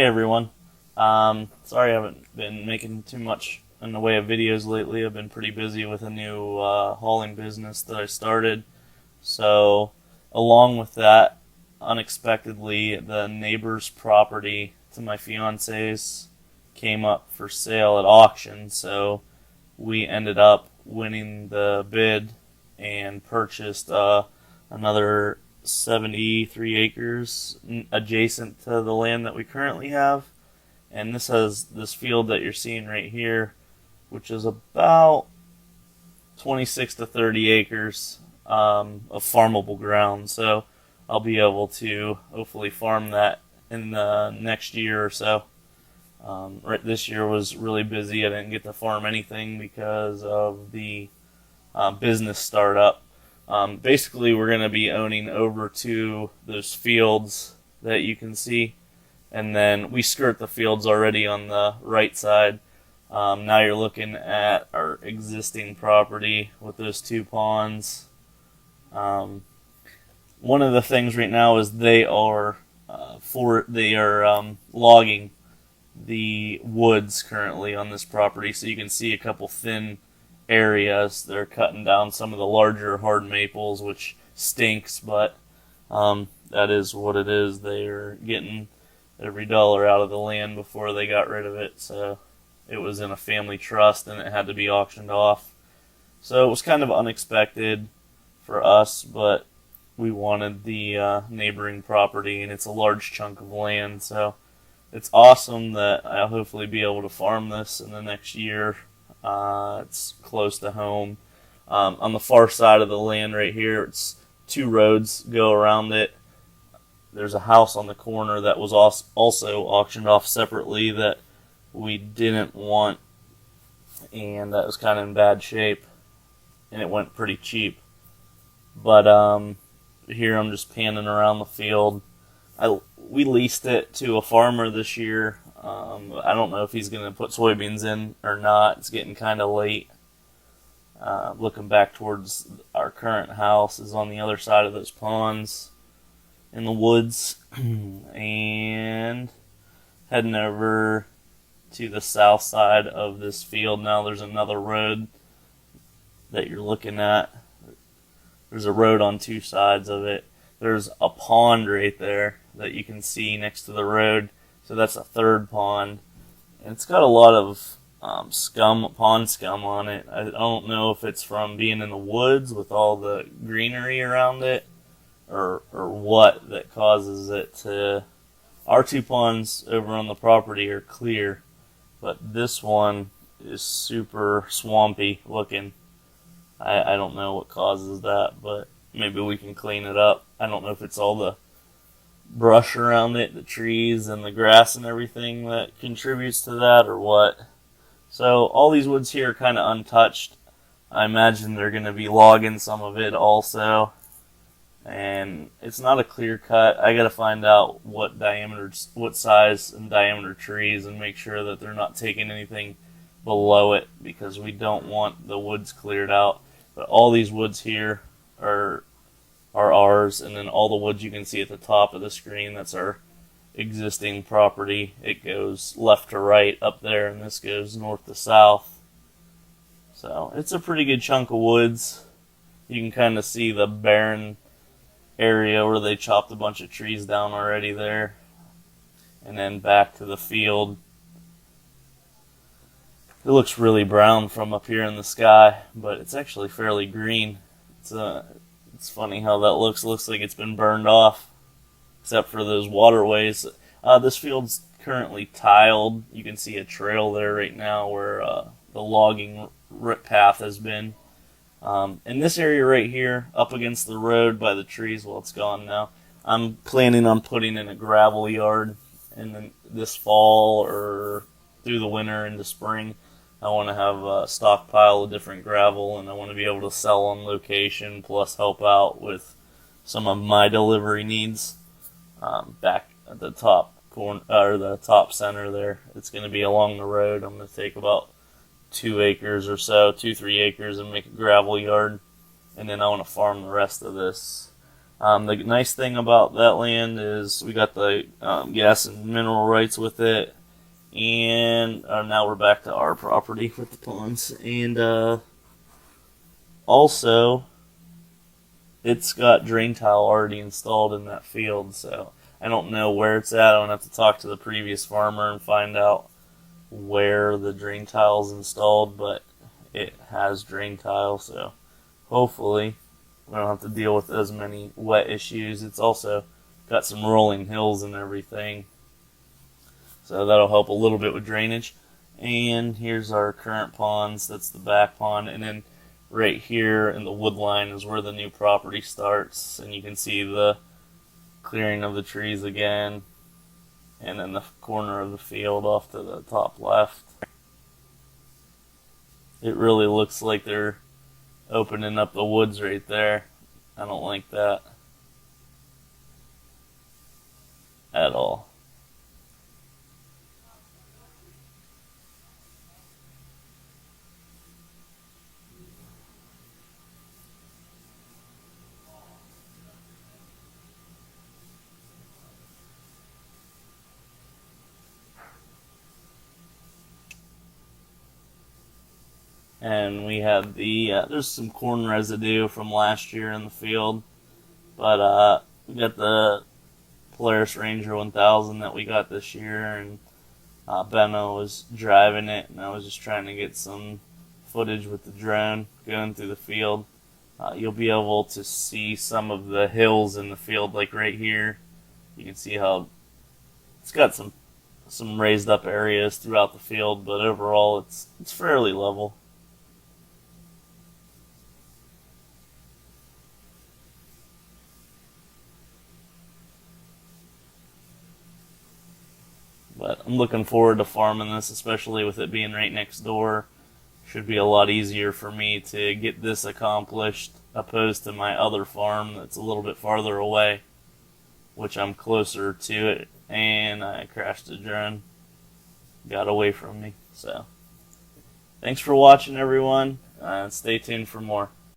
Hey everyone. Sorry I haven't been making too much in the way of videos lately. I've been pretty busy with a new hauling business that I started. So, along with that, unexpectedly, the neighbor's property to my fiance's came up for sale at auction. So, we ended up winning the bid and purchased another 73 acres adjacent to the land that we currently have. And this has this field that you're seeing right here, which is about 26 to 30 acres of farmable ground. So I'll be able to hopefully farm that in the next year or so. Right, this year was really busy. I didn't get to farm anything because of the business startup. Basically, we're going to be owning over to those fields that you can see, and then we skirt the fields already on the right side. Now you're looking at our existing property with those two ponds. One of the things right now is they are logging the woods currently on this property, so you can see a couple thin areas. They're cutting down some of the larger hard maples, which stinks, but that is what it is. They're getting every dollar out of the land before they got rid of it, so it was in a family trust and it had to be auctioned off. So it was kind of unexpected for us, but we wanted the neighboring property, and it's a large chunk of land, so it's awesome that I'll hopefully be able to farm this in the next year. It's close to home. On the far side of the land right here, it's two roads go around it. There's a house on the corner that was also auctioned off separately that we didn't want, and that was kind of in bad shape, and it went pretty cheap. But here I'm just panning around the field. We leased it to a farmer this year. I don't know if he's going to put soybeans in or not. It's getting kind of late. Looking back towards our current house is on the other side of those ponds in the woods. And heading over to the south side of this field now, there's another road that you're looking at. There's a road on two sides of it. There's a pond right there that you can see next to the road. So that's a third pond. And it's got a lot of pond scum on it. I don't know if it's from being in the woods with all the greenery around it or what that causes it to. Our two ponds over on the property are clear, but this one is super swampy looking. I don't know what causes that, but maybe we can clean it up. I don't know if it's all the brush around it, the trees and the grass and everything that contributes to that or what. So all these woods here are kind of untouched. I imagine they're going to be logging some of it also. And it's not a clear cut. I got to find out what size and diameter trees and make sure that they're not taking anything below it, because we don't want the woods cleared out. But all these woods here are ours, and then all the woods you can see at the top of the screen, that's our existing property. It goes left to right up there, and this goes north to south. So it's a pretty good chunk of woods. You can kind of see the barren area where they chopped a bunch of trees down already there. And then back to the field. It looks really brown from up here in the sky, but it's actually fairly green. It's funny how that looks. It looks like it's been burned off, except for those waterways. This field's currently tiled. You can see a trail there right now where the logging path has been. In this area right here, up against the road by the trees, well, it's gone now. I'm planning on putting in a gravel yard in this fall or through the winter into spring. I want to have a stockpile of different gravel, and I want to be able to sell on location, plus help out with some of my delivery needs. Back at the top corner, or the top center there, it's going to be along the road. I'm going to take about 2 acres or so, 2-3 acres, and make a gravel yard, and then I want to farm the rest of this. The nice thing about that land is we got the gas and mineral rights with it, and now we're back to our property with the ponds. And also, it's got drain tile already installed in that field, so I don't know where it's at. I'm going to have to talk to the previous farmer and find out where the drain tile is installed, but it has drain tile, so hopefully we don't have to deal with as many wet issues. It's also got some rolling hills and everything, so that'll help a little bit with drainage. And here's our current ponds. That's the back pond, and then right here in the wood line is where the new property starts, and you can see the clearing of the trees again, and then the corner of the field off to the top left. It really looks like they're opening up the woods right there. I don't like that at all. And we have there's some corn residue from last year in the field, but we got the Polaris Ranger 1000 that we got this year, and Benno was driving it, and I was just trying to get some footage with the drone going through the field. You'll be able to see some of the hills in the field, like right here. You can see how it's got some raised up areas throughout the field, but overall it's fairly level. But I'm looking forward to farming this, especially with it being right next door. Should be a lot easier for me to get this accomplished opposed to my other farm that's a little bit farther away, which I'm closer to it, and I crashed the drone. Got away from me. So, thanks for watching, everyone. Stay tuned for more.